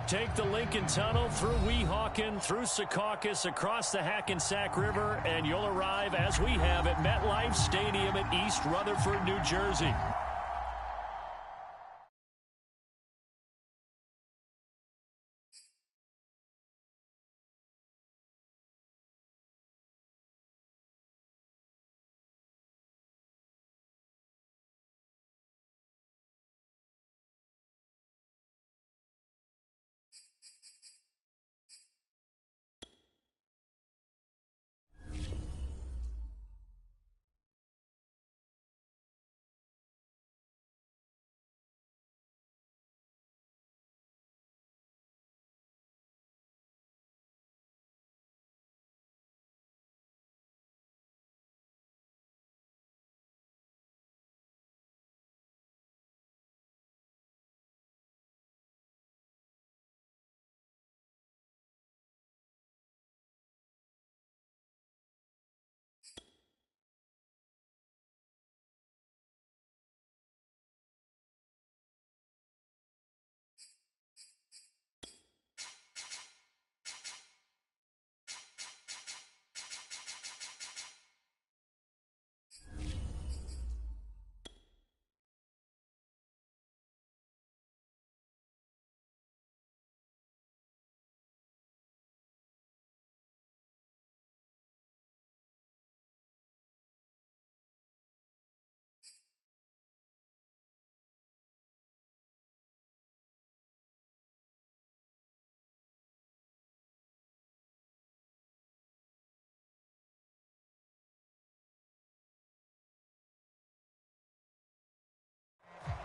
Take the Lincoln Tunnel through Weehawken, through Secaucus, across the Hackensack River, and you'll arrive, as we have, at MetLife Stadium at East Rutherford, New Jersey.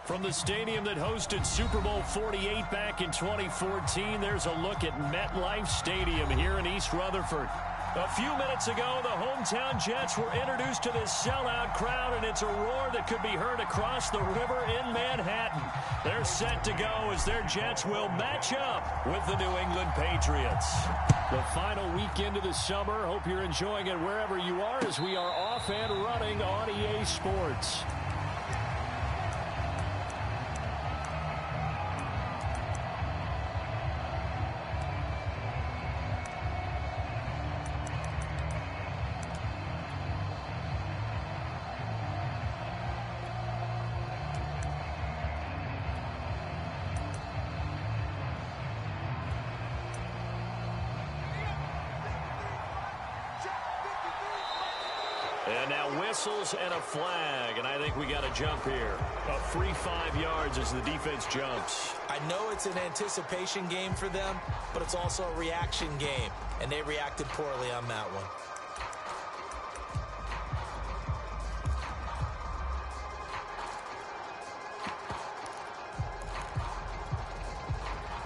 From the stadium that hosted Super Bowl 48 back in 2014, there's a look at MetLife Stadium here in East Rutherford. A few minutes ago, the hometown Jets were introduced to this sellout crowd, and it's a roar that could be heard across the river in Manhattan. They're set to go as their Jets will match up with the New England Patriots. The final weekend of the summer. Hope you're enjoying it wherever you are as we are off and running on EA Sports. And now whistles and a flag, and I think we got a jump here. A free 5 yards as the defense jumps. I know it's an anticipation game for them, but it's also a reaction game, and they reacted poorly on that one.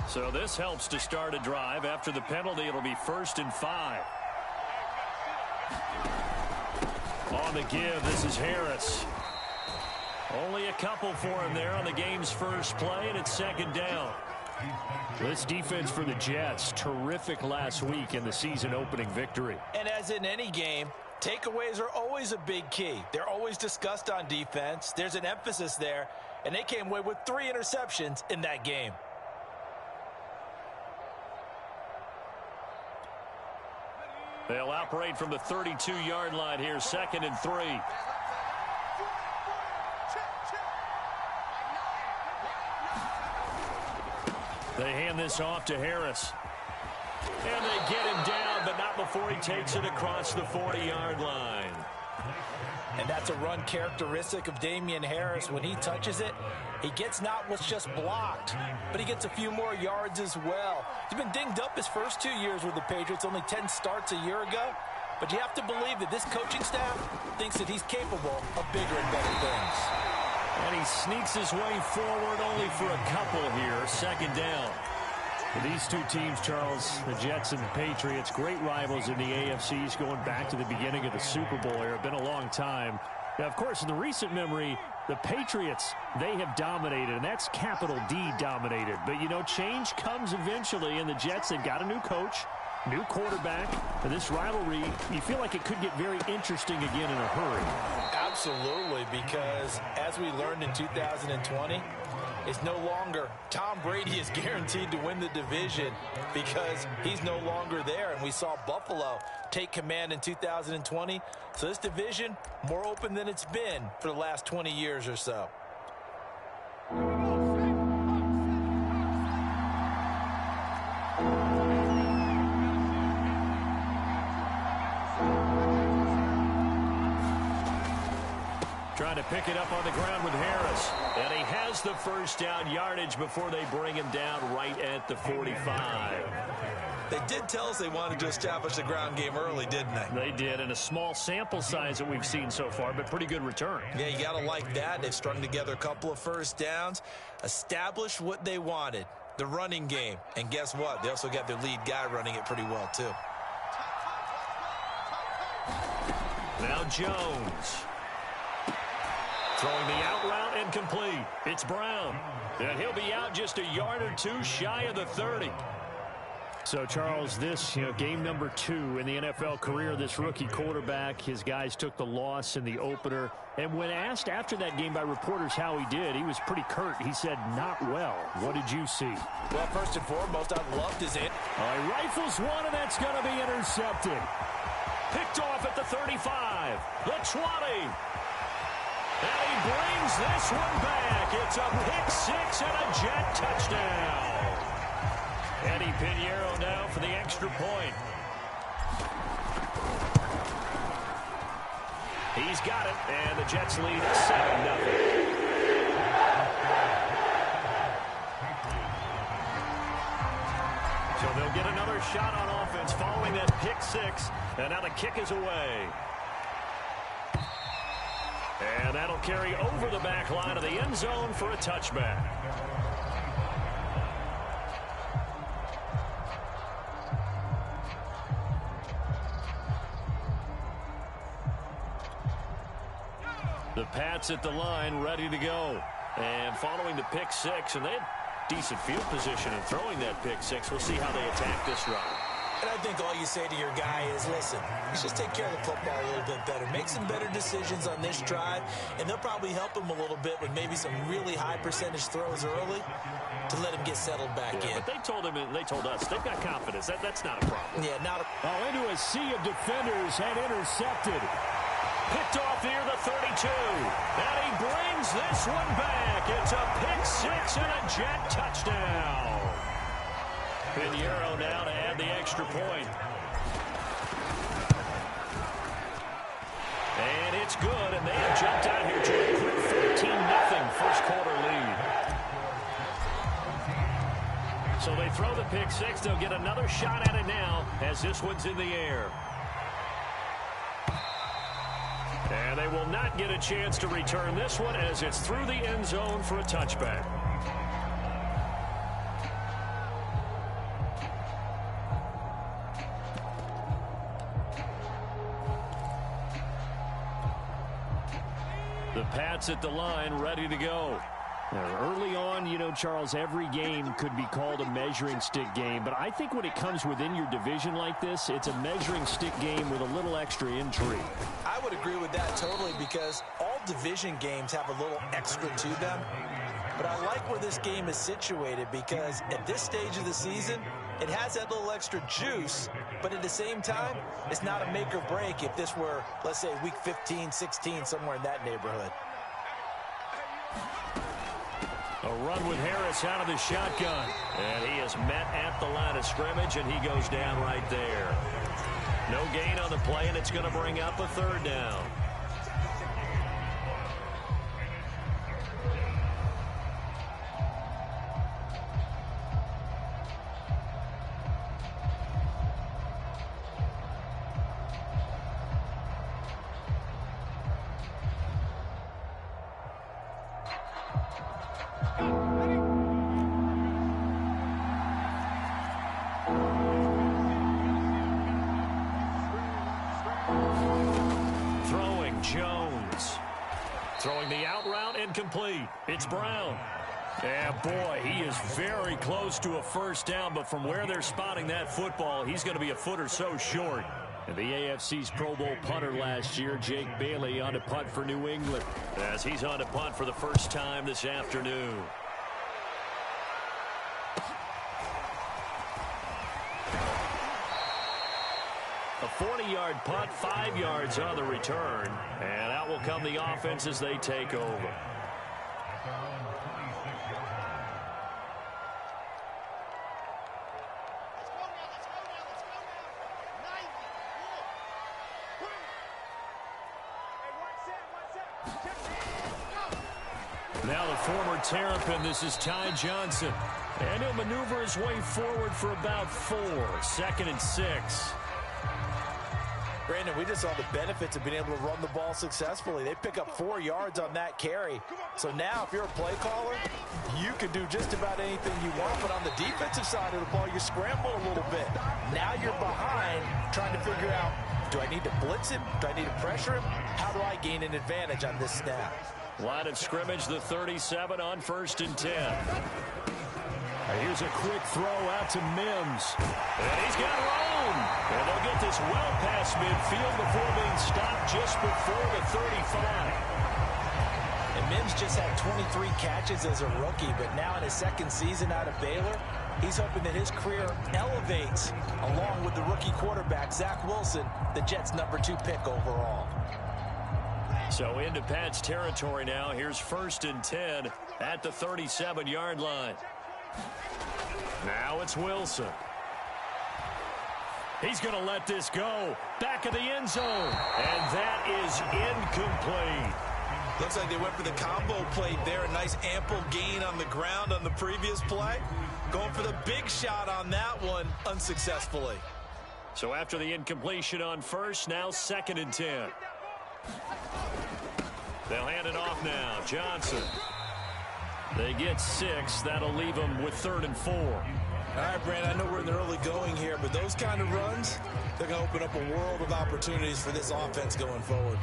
So this helps to start a drive. After the penalty, it'll be 1st and 5. On the give, this is Harris. Only a couple for him there on the game's first play, and it's 2nd down. This defense for the Jets, terrific last week in the season-opening victory. And as in any game, takeaways are always a big key. They're always discussed on defense. There's an emphasis there, and they came away with 3 interceptions in that game. They'll operate from the 32-yard line here, 2nd and 3. They hand this off to Harris. And they get him down, but not before he takes it across the 40-yard line. And that's a run characteristic of Damian Harris. When he touches it, he gets not what's just blocked, but he gets a few more yards as well. He's been dinged up his first 2 years with the Patriots, only 10 starts a year ago. But you have to believe that this coaching staff thinks that he's capable of bigger and better things. And he sneaks his way forward only for a couple here, 2nd down. For these two teams, Charles, the Jets and the Patriots, great rivals in the AFCs going back to the beginning of the Super Bowl era. Been a long time. Now, of course, in the recent memory, the Patriots, they have dominated, and that's capital D dominated. But, you know, change comes eventually, and the Jets, they've got a new coach, new quarterback. And this rivalry, you feel like it could get very interesting again in a hurry. Absolutely, because as we learned in 2020, it's no longer Tom Brady is guaranteed to win the division because he's no longer there. And we saw Buffalo take command in 2020. So this division, more open than it's been for the last 20 years or so. Trying to pick it up on the ground with Harris. And he has the first down yardage before they bring him down right at the 45. They did tell us they wanted to establish the ground game early, didn't they? They did, and a small sample size that we've seen so far, but pretty good return. Yeah, you got to like that. They've strung together a couple of first downs, established what they wanted, the running game. And guess what? They also got their lead guy running it pretty well, too. Now Jones. Throwing the out route incomplete. It's Brown. And he'll be out just a yard or two shy of the 30. So, Charles, this, game number 2 in the NFL career, this rookie quarterback, his guys took the loss in the opener. And when asked after that game by reporters how he did, he was pretty curt. He said, not well. What did you see? Well, first and foremost, I loved his hit. He rifles one, and that's going to be intercepted. Picked off at the 35, the 20. And he brings this one back. It's a pick six and a Jet touchdown. Eddie Pinheiro now for the extra point. He's got it, and the Jets lead 7-0. So they'll get another shot on offense following that pick six, and now the kick is away. And that'll carry over the back line of the end zone for a touchback. The Pats at the line, ready to go. And following the pick six, and they had decent field position in throwing that pick six. We'll see how they attack this run. And I think all you say to your guy is, listen, let's just take care of the football a little bit better. Make some better decisions on this drive, and they'll probably help him a little bit with maybe some really high percentage throws early to let him get settled back in. But they told him, and they told us, they've got confidence. That's not a problem. Yeah, not a... into a sea of defenders and intercepted. Picked off near the 32. And he brings this one back. It's a pick six and a Jet touchdown. Pinheiro now to add the extra point. And it's good, and they have jumped out here to a quick 13-0 first quarter lead. So they throw the pick six. They'll get another shot at it now as this one's in the air. And they will not get a chance to return this one as it's through the end zone for a touchback. The Pats at the line, ready to go. Early on, Charles, every game could be called a measuring stick game. But I think when it comes within your division like this, it's a measuring stick game with a little extra intrigue. I would agree with that totally because all division games have a little extra to them. But I like where this game is situated because at this stage of the season, it has that little extra juice. But at the same time, it's not a make or break if this were, let's say, week 15, 16, somewhere in that neighborhood. A run with Harris out of the shotgun. And he is met at the line of scrimmage, and he goes down right there. No gain on the play, and it's going to bring up a third down. Throwing the out route incomplete. It's Brown. Yeah, boy, he is very close to a first down, but from where they're spotting that football, he's going to be a foot or so short. And the AFC's Pro Bowl punter last year, Jake Bailey, on to punt for New England, as he's on to punt for the first time this afternoon. A 40-yard punt, 5 yards on the return. And out will come the offense as they take over. Now the former Terrapin, this is Ty Johnson. And he'll maneuver his way forward for about 4. 2nd and 6. Brandon, we just saw the benefits of being able to run the ball successfully. They pick up 4 yards on that carry. So now if you're a play caller, you can do just about anything you want. But on the defensive side of the ball, you scramble a little bit. Now you're behind trying to figure out, do I need to blitz him? Do I need to pressure him? How do I gain an advantage on this snap? Line of scrimmage, the 37 on 1st and 10. Here's a quick throw out to Mims. And he's got room. And they'll get this well past midfield before being stopped just before the 35. And Mims just had 23 catches as a rookie, but now in his 2nd season out of Baylor, he's hoping that his career elevates along with the rookie quarterback, Zach Wilson, the Jets' number 2 pick overall. So into Pat's territory now. Here's 1st and 10 at the 37-yard line. Now it's Wilson. He's going to let this go. Back of the end zone. And that is incomplete. Looks like they went for the combo plate there. A nice ample gain on the ground on the previous play. Going for the big shot on that one unsuccessfully. So after the incompletion on 1st, now 2nd and 10. They'll hand it off now. Johnson. They get 6. That'll leave them with 3rd and 4. All right, Brandon, I know we're in the early going here, but those kind of runs, they're going to open up a world of opportunities for this offense going forward.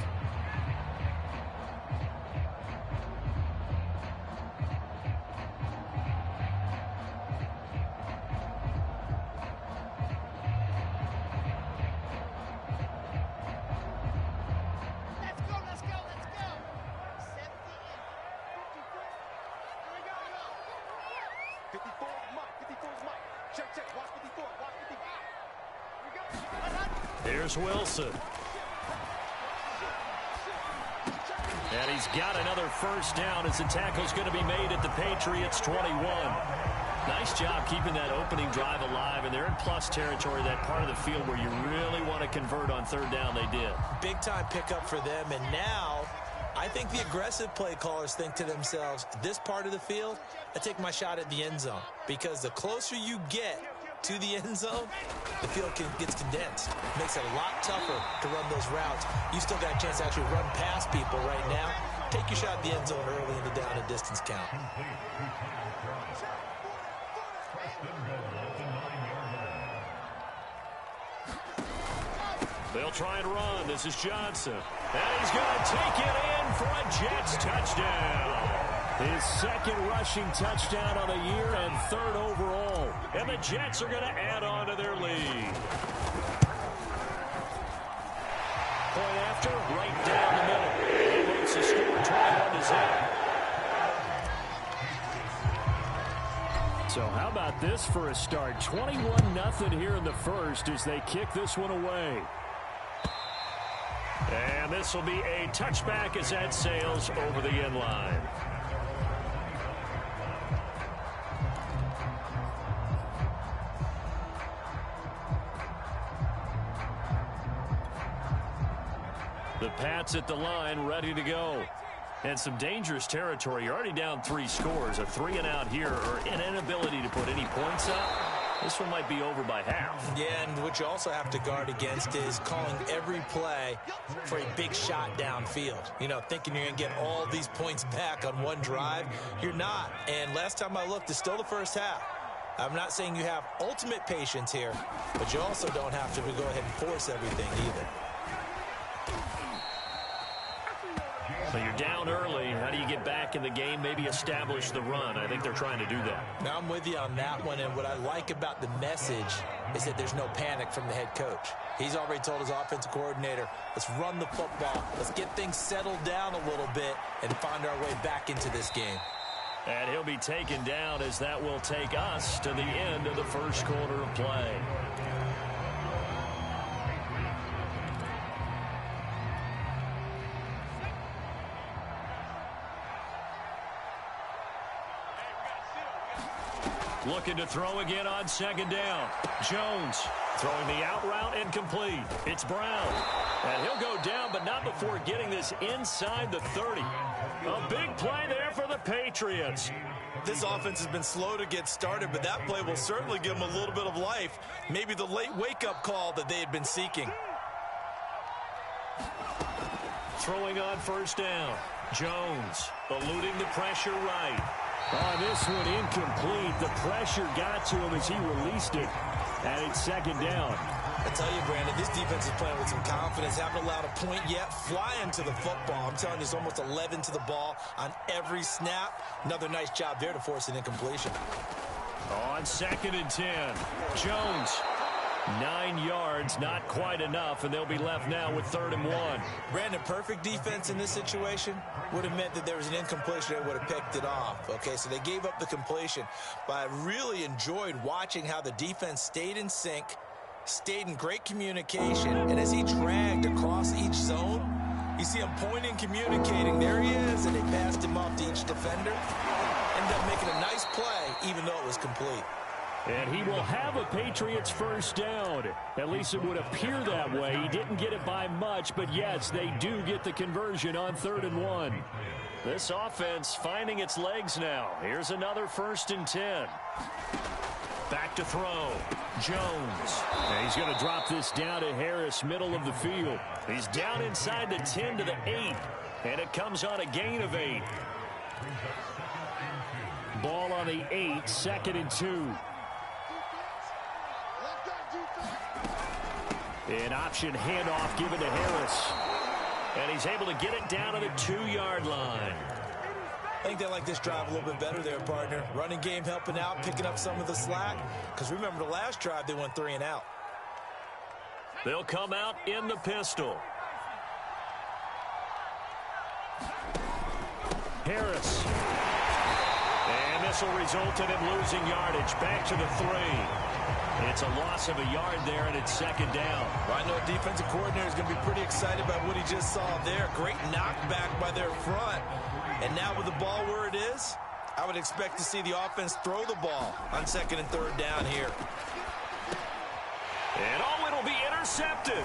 Here's Wilson. And he's got another 1st down as the tackle's going to be made at the Patriots 21. Nice job keeping that opening drive alive, and they're in plus territory, that part of the field where you really want to convert on 3rd down. They did. Big time pickup for them, and now I think the aggressive play callers think to themselves, this part of the field, I take my shot at the end zone, because the closer you get to the end zone, the field gets condensed. Makes it a lot tougher to run those routes. You still got a chance to actually run past people right now. Take your shot at the end zone early in the down and distance count. They'll try and run. This is Johnson. And he's going to take it in for a Jets touchdown. His 2nd rushing touchdown of the year and 3rd overall. And the Jets are going to add on to their lead. Point after, right down the middle. He makes the score 21-0. So how about this for a start? 21-0 here in the 1st as they kick this one away. And this will be a touchback as that sails over the end line. The Pats at the line, ready to go. And some dangerous territory. You're already down 3 scores. A 3-and-out here, or an inability to put any points up. This one might be over by half. Yeah, and what you also have to guard against is calling every play for a big shot downfield. You know, thinking you're going to get all these points back on one drive. You're not. And last time I looked, it's still the first half. I'm not saying you have ultimate patience here, but you also don't have to go ahead and force everything either. So you're down early. How do you get back back in the game, maybe establish the run. I think they're trying to do that. Now, I'm with you on that one, and what I like about the message is that there's no panic from the head coach. He's already told his offensive coordinator, let's run the football, let's get things settled down a little bit and find our way back into this game. And he'll be taken down as that will take us to the end of the first quarter of play. Looking to throw again on second down. Jones throwing the out route incomplete. It's Brown. And he'll go down, but not before getting this inside the 30. A big play there for the Patriots. This offense has been slow to get started, but that play will certainly give them a little bit of life. Maybe the late wake-up call that they had been seeking. Throwing on first down. Jones eluding the pressure right. On this one, incomplete. The pressure got to him as he released it. And it's second down. I tell you, Brandon, this defense is playing with some confidence. Haven't allowed a point yet. Flying to the football. I'm telling you, it's almost 11 to the ball on every snap. Another nice job there to force an incompletion. On second and 10, Jones. 9 yards, not quite enough, and they'll be left now with 3rd and 1. Brandon, perfect defense in this situation would have meant that there was an incompletion. They would have picked it off. Okay, so they gave up the completion. But I really enjoyed watching how the defense stayed in sync, stayed in great communication, and as he dragged across each zone, you see him pointing, communicating. There he is, and they passed him off to each defender. Ended up making a nice play, even though it was complete. And he will have a Patriots first down. At least it would appear that way. He didn't get it by much, but yes, they do get the conversion on 3rd and 1. This offense finding its legs now. Here's another 1st and 10. Back to throw. Jones. And he's going to drop this down to Harris, middle of the field. He's down inside the 10 to the 8. And it comes on a gain of 8. Ball on the 8, 2nd and 2. An option handoff given to Harris. And he's able to get it down to the 2-yard line. I think they like this drive a little bit better there, partner. Running game helping out, picking up some of the slack. Because remember the last drive, they went 3 and out. They'll come out in the pistol. Harris. And this will result in him losing yardage. Back to the 3. It's a loss of a yard there, and it's 2nd down. Well, I know a defensive coordinator is going to be pretty excited about what he just saw there. Great knockback by their front. And now with the ball where it is, I would expect to see the offense throw the ball on 2nd and 3rd down here. And it'll be intercepted.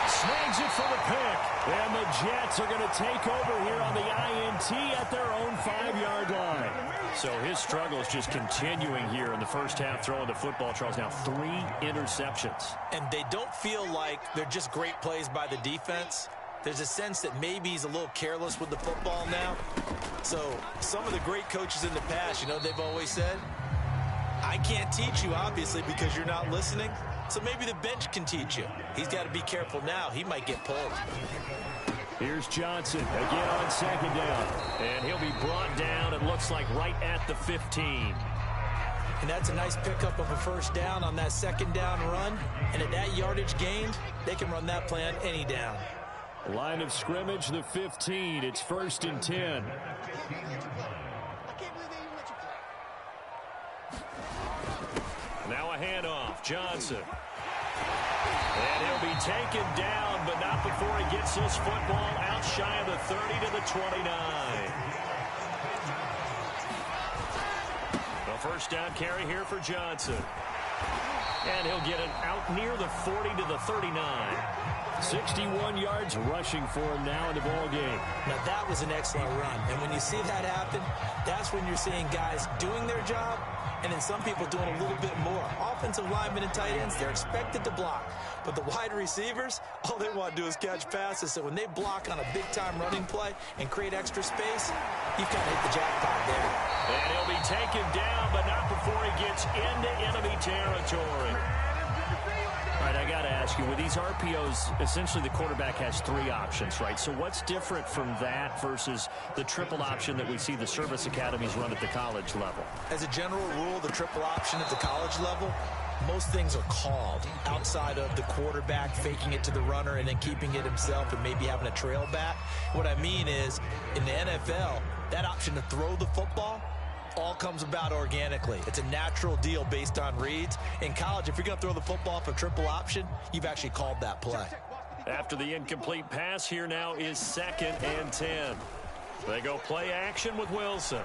Snags it for the pick. And the Jets are going to take over here on the INT at their own 5-yard line. So his struggle is just continuing here in the first half, throwing the football. Charles, now 3 interceptions. And they don't feel like they're just great plays by the defense. There's a sense that maybe he's a little careless with the football now. So some of the great coaches in the past, you know, they've always said, I can't teach you, obviously, because you're not listening. So maybe the bench can teach you. He's got to be careful now. He might get pulled. Here's Johnson again on 2nd down. And he'll be brought down, it looks like, right at the 15. And that's a nice pickup of a first down on that 2nd down run. And at that yardage gained, they can run that play on any down. Line of scrimmage, the 15. It's 1st and 10. Now a handoff. Johnson. And he'll be taken down, but not before he gets his football out shy of the 30 to the 29. The first down carry here for Johnson. And he'll get it out near the 40 to the 39. 61 yards rushing for him now in the ball game. Now that was an excellent run. And when you see that happen, that's when you're seeing guys doing their job and then some people doing a little bit more. Offensive linemen and tight ends, they're expected to block. But the wide receivers, all they want to do is catch passes. So when they block on a big-time running play and create extra space, you've kind of hit the jackpot there. And he'll be taken down, but not before he gets into enemy territory. All right, I I got to ask you, with these RPOs, essentially the quarterback has 3 options, right? So what's different from that versus the triple option that we see the service academies run at the college level? As a general rule, the triple option at the college level, most things are called outside of the quarterback faking it to the runner and then keeping it himself and maybe having a trail back. What I mean is, in the NFL, that option to throw the football all comes about organically. It's a natural deal based on reads. In college, if you're going to throw the football for triple option, you've actually called that play. After the incomplete pass, here now is 2nd and 10. They go play action with Wilson.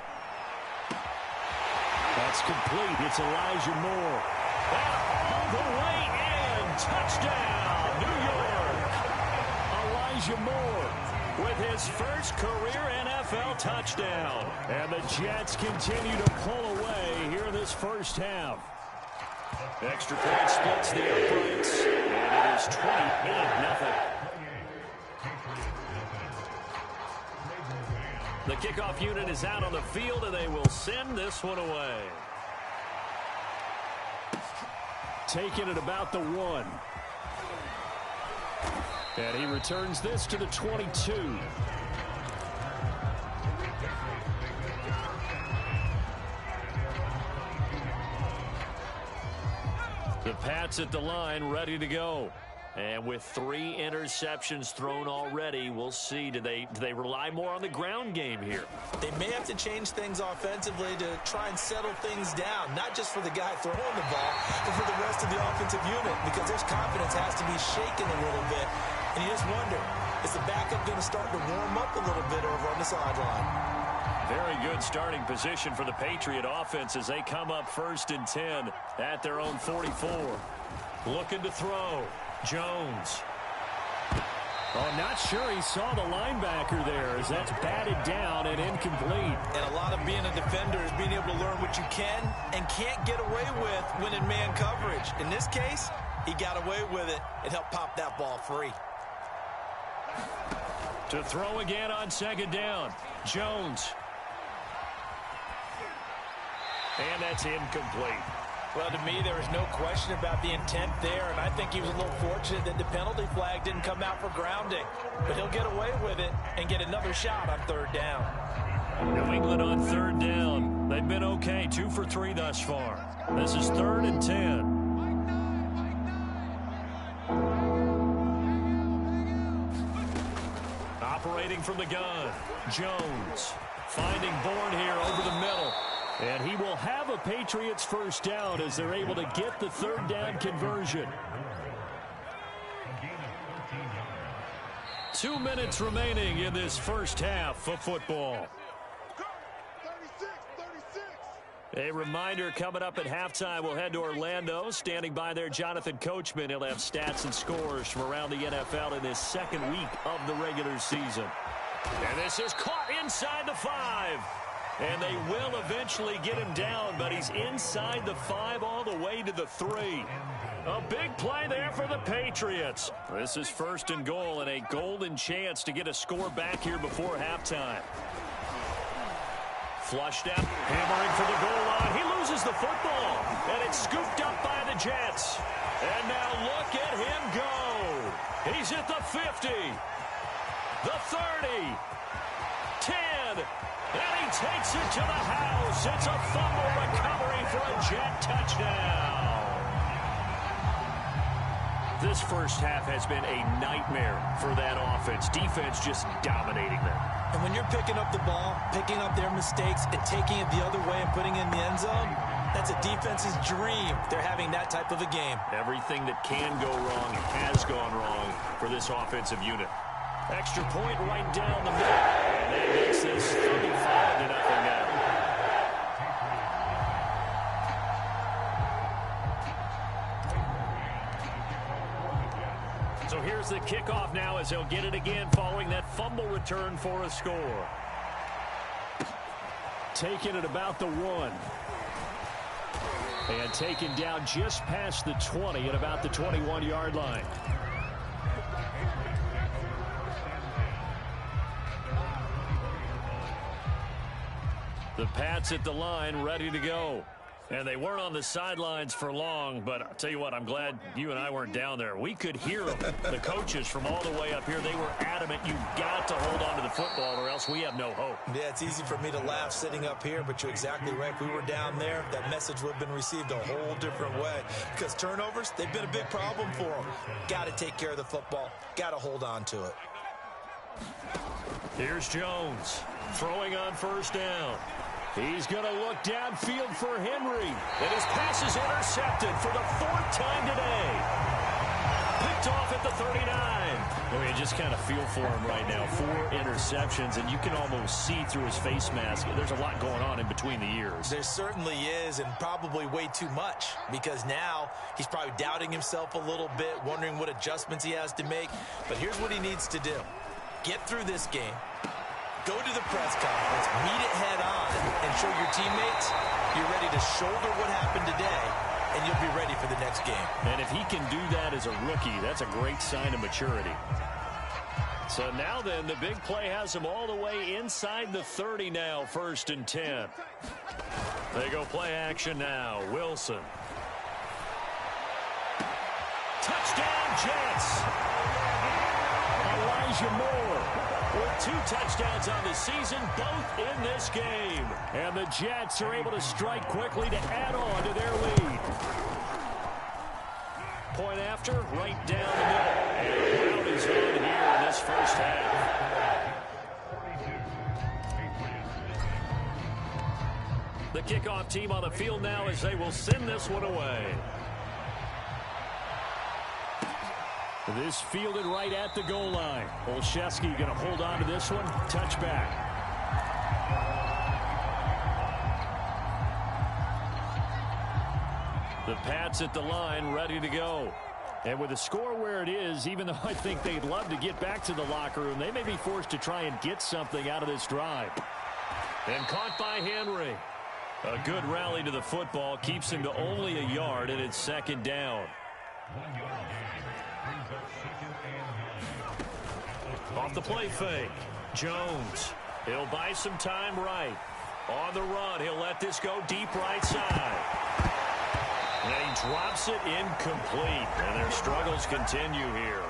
That's complete. It's Elijah Moore. And all the way in. Touchdown, New York. Elijah Moore with his first career NFL touchdown. And the Jets continue to pull away here in this first half. Extra point splits the uprights, and it is 28-0. The kickoff unit is out on the field, and they will send this one away. Taking it about the 1. And he returns this to the 22. The Pats at the line, ready to go. And with 3 interceptions thrown already, we'll see. Do they rely more on the ground game here? They may have to change things offensively to try and settle things down, not just for the guy throwing the ball, but for the rest of the offensive unit, because their confidence has to be shaken a little bit. And you just wonder, is the backup going to start to warm up a little bit over on the sideline? Very good starting position for the Patriot offense as they come up 1st and 10 at their own 44. Looking to throw. Jones. Oh, not sure he saw the linebacker there as that's batted down and incomplete. And a lot of being a defender is being able to learn what you can and can't get away with when in man coverage. In this case, he got away with it and helped pop that ball free. To throw again on 2nd down. Jones. And that's incomplete. Well, to me, there is no question about the intent there, and I think he was a little fortunate that the penalty flag didn't come out for grounding. But he'll get away with it and get another shot on 3rd down. New England on 3rd down. They've been okay, 2 for 3 thus far. This is 3rd and 10. Operating from the gun, Jones finding Bourne here over the middle. And he will have a Patriots first down as they're able to get the 3rd down conversion. 2 minutes remaining in this first half of football. A reminder, coming up at halftime, we'll head to Orlando. Standing by there, Jonathan Coachman. He'll have stats and scores from around the NFL in this 2nd week of the regular season. And this is caught inside the 5. And they will eventually get him down, but he's inside the 5 all the way to the 3. A big play there for the Patriots. This is 1st and goal and a golden chance to get a score back here before halftime. Flushed out, hammering for the goal line. He loses the football, and it's scooped up by the Jets. And now look at him go. He's at the 50, the 30, 10, and he takes it to the house. It's a fumble recovery for a Jet touchdown. This first half has been a nightmare for that offense. Defense just dominating them. And when you're picking up the ball, picking up their mistakes, and taking it the other way and putting it in the end zone, that's a defense's dream. They're having that type of a game. Everything that can go wrong has gone wrong for this offensive unit. Extra point right down the middle. And that makes this 35-0 now. So here's the kickoff now as they'll get it again following that fumble return for a score. Taking it about the 1. And taken down just past the 20 at about the 21-yard line. The Pats at the line, ready to go. And they weren't on the sidelines for long, but I'll tell you what, I'm glad you and I weren't down there. We could hear them. The coaches from all the way up here, they were adamant, you've got to hold on to the football or else we have no hope. Yeah, it's easy for me to laugh sitting up here, but you're exactly right. If we were down there, that message would have been received a whole different way. Because turnovers, they've been a big problem for them. Got to take care of the football. Got to hold on to it. Here's Jones throwing on first down. He's going to look downfield for Henry. And his pass is intercepted for the 4th time today. Picked off at the 39. I mean, just kind of feel for him right now. 4 interceptions, and you can almost see through his face mask. There's a lot going on in between the ears. There certainly is, and probably way too much, because now he's probably doubting himself a little bit, wondering what adjustments he has to make. But here's what he needs to do. Get through this game. Go to the press conference, meet it head on, and show your teammates you're ready to shoulder what happened today, and you'll be ready for the next game. And if he can do that as a rookie, that's a great sign of maturity. So now then, the big play has him all the way inside the 30 now, 1st and 10. They go play action now. Wilson. Touchdown, Jets. Elijah Moore with 2 touchdowns on the season, both in this game. And the Jets are able to strike quickly to add on to their lead. Point after, right down the middle. And the round is on here in this first half. The kickoff team on the field now as they will send this one away. This fielded right at the goal line. Olszewski going to hold on to this one. Touchback. The Pats at the line, ready to go. And with the score where it is, even though I think they'd love to get back to the locker room, they may be forced to try and get something out of this drive. And caught by Henry. A good rally to the football keeps him to only a yard, and it's 2nd down. Off the play fake. Jones. He'll buy some time right. On the run, he'll let this go deep right side. And he drops it incomplete. And their struggles continue here.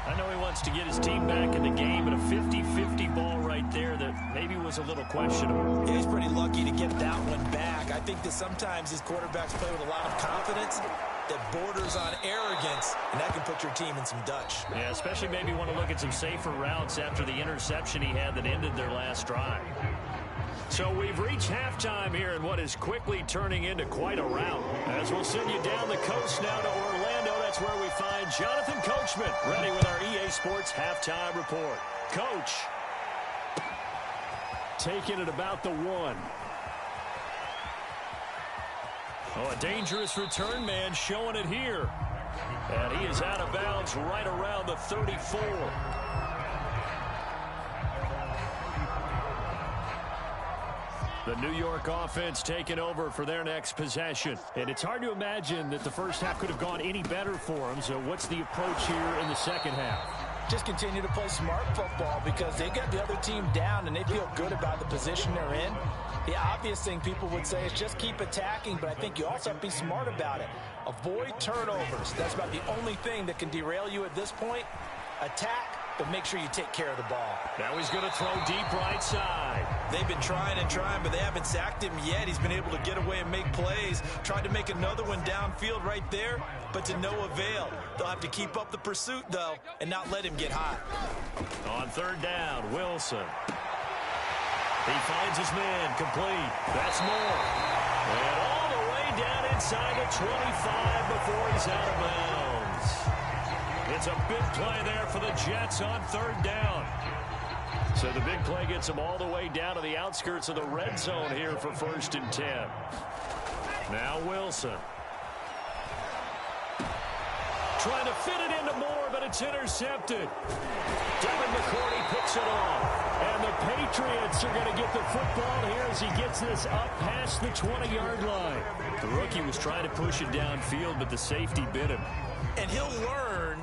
I know he wants to get his team back in the game, but a 50-50 ball right there that maybe was a little questionable. Yeah, he's pretty lucky to get that one back. I think that sometimes these quarterbacks play with a lot of confidence that borders on arrogance, and that can put your team in some Dutch. Yeah, especially maybe want to look at some safer routes after the interception he had that ended their last drive. So we've reached halftime here in what is quickly turning into quite a rout. As we'll send you down the coast now to Orlando, that's where we find Jonathan Coachman, ready with our EA Sports Halftime Report. Coach, taking it about the 1. Oh, a dangerous return man showing it here. And he is out of bounds right around the 34. The New York offense taking over for their next possession. And it's hard to imagine that the first half could have gone any better for them. So what's the approach here in the second half? Just continue to play smart football because they got the other team down and they feel good about the position they're in. The obvious thing people would say is just keep attacking, but I think you also have to be smart about it. Avoid turnovers. That's about the only thing that can derail you at this point. Attack, but make sure you take care of the ball. Now he's going to throw deep right side. They've been trying and trying, but they haven't sacked him yet. He's been able to get away and make plays. Tried to make another one downfield right there, but to no avail. They'll have to keep up the pursuit, though, and not let him get hot. On 3rd down, Wilson. He finds his man, complete. That's Moore. And all the way down inside the 25 before he's out of bounds. It's a big play there for the Jets on 3rd down. So the big play gets them all the way down to the outskirts of the red zone here for 1st and 10. Now Wilson. Trying to fit it into Moore, but it's intercepted. Devin McCourty picks it off. And the Patriots are going to get the football here as he gets this up past the 20-yard line. The rookie was trying to push it downfield, but the safety bit him. And he'll learn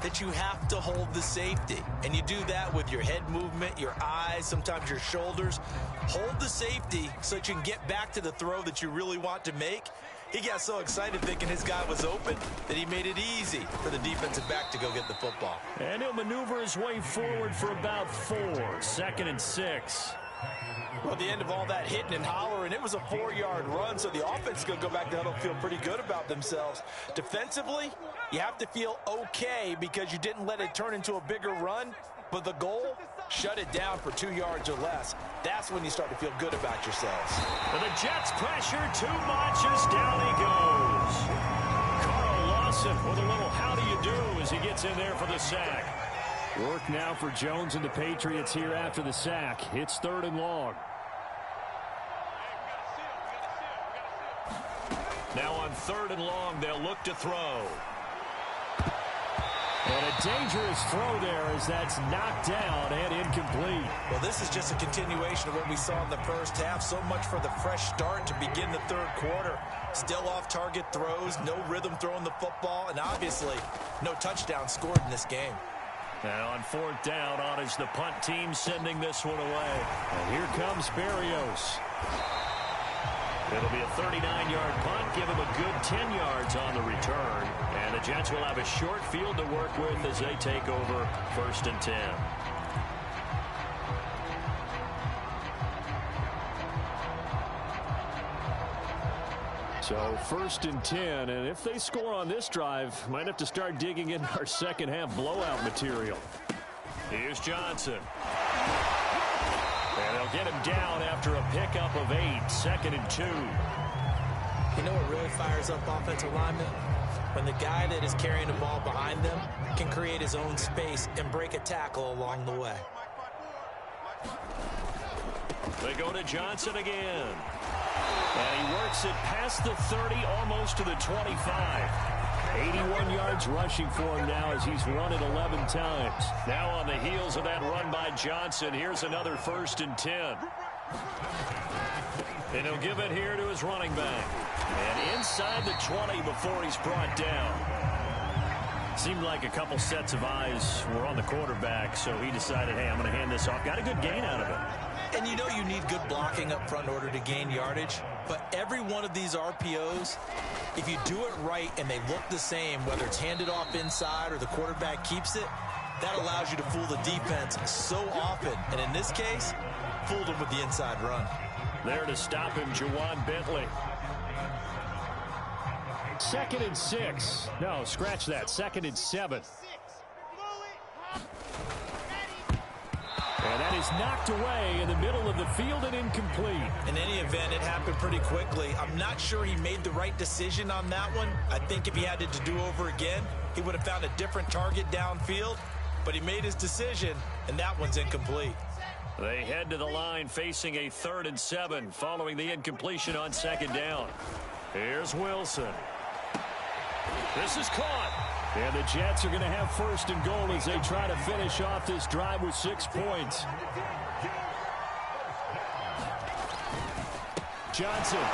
that you have to hold the safety. And you do that with your head movement, your eyes, sometimes your shoulders. Hold the safety so that you can get back to the throw that you really want to make. He got so excited thinking his guy was open that he made it easy for the defensive back to go get the football. And he'll maneuver his way forward for about 4. 2nd and 6. Well, at the end of all that hitting and hollering, it was a 4-yard run, so the offense is going to go back to huddle, feel pretty good about themselves. Defensively, you have to feel okay because you didn't let it turn into a bigger run, but the goal, shut it down for 2 yards or less. That's when you start to feel good about yourselves. And the Jets pressure too much as down he goes. Carl Lawson with a little how do you do as he gets in there for the sack. Work now for Jones and the Patriots here after the sack. It's 3rd and long. Now on 3rd and long, they'll look to throw. And a dangerous throw there as that's knocked down and incomplete. Well, this is just a continuation of what we saw in the first half. So much for the fresh start to begin the 3rd quarter. Still off-target throws, no rhythm throwing the football, and obviously no touchdown scored in this game. Now on 4th down, on is the punt team sending this one away. And here comes Berrios. It'll be a 39-yard punt, give him a good 10 yards on the return. And the Jets will have a short field to work with as they take over 1st and 10. So 1st and 10, and if they score on this drive, might have to start digging in our second half blowout material. Here's Johnson. And they'll get him down after a pickup of 8, 2nd and 2. You know what really fires up offensive linemen? When the guy that is carrying the ball behind them can create his own space and break a tackle along the way. They go to Johnson again. And he works it past the 30, almost to the 25. 81 yards rushing for him now as he's run it 11 times. Now on the heels of that run by Johnson, here's another 1st and 10. And he'll give it here to his running back. And inside the 20 before he's brought down. Seemed like a couple sets of eyes were on the quarterback, so he decided, hey, I'm going to hand this off. Got a good gain out of it. And you know you need good blocking up front in order to gain yardage. But every one of these RPOs, if you do it right and they look the same, whether it's handed off inside or the quarterback keeps it, that allows you to fool the defense so often. And in this case, fooled him with the inside run. There to stop him, Juwan Bentley. 2nd and 6. No, scratch that. 2nd and 7. And that is knocked away in the middle of the field and incomplete. In any event, it happened pretty quickly. I'm not sure he made the right decision on that one. I think if he had it to do over again, he would have found a different target downfield. But he made his decision, and that one's incomplete. They head to the line facing a 3rd and 7 following the incompletion on 2nd down. Here's Wilson. This is caught. And the Jets are going to have 1st and goal as they try to finish off this drive with 6 points. Johnson.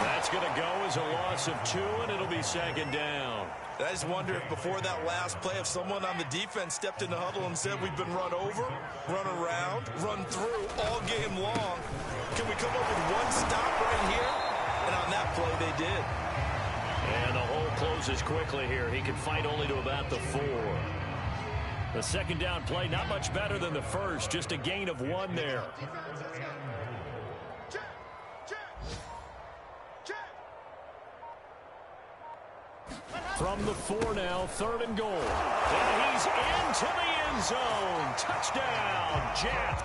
That's going to go as a loss of 2, and it'll be 2nd down. I just wonder if before that last play, if someone on the defense stepped in the huddle and said we've been run over, run around, run through all game long. Can we come up with one stop right here? And on that play, they did. And the hole closes quickly here. He can fight only to about the 4. The 2nd down play, not much better than the first, just a gain of 1 there. From the 4 now, 3rd and goal. And he's into the end zone. Touchdown, Jet.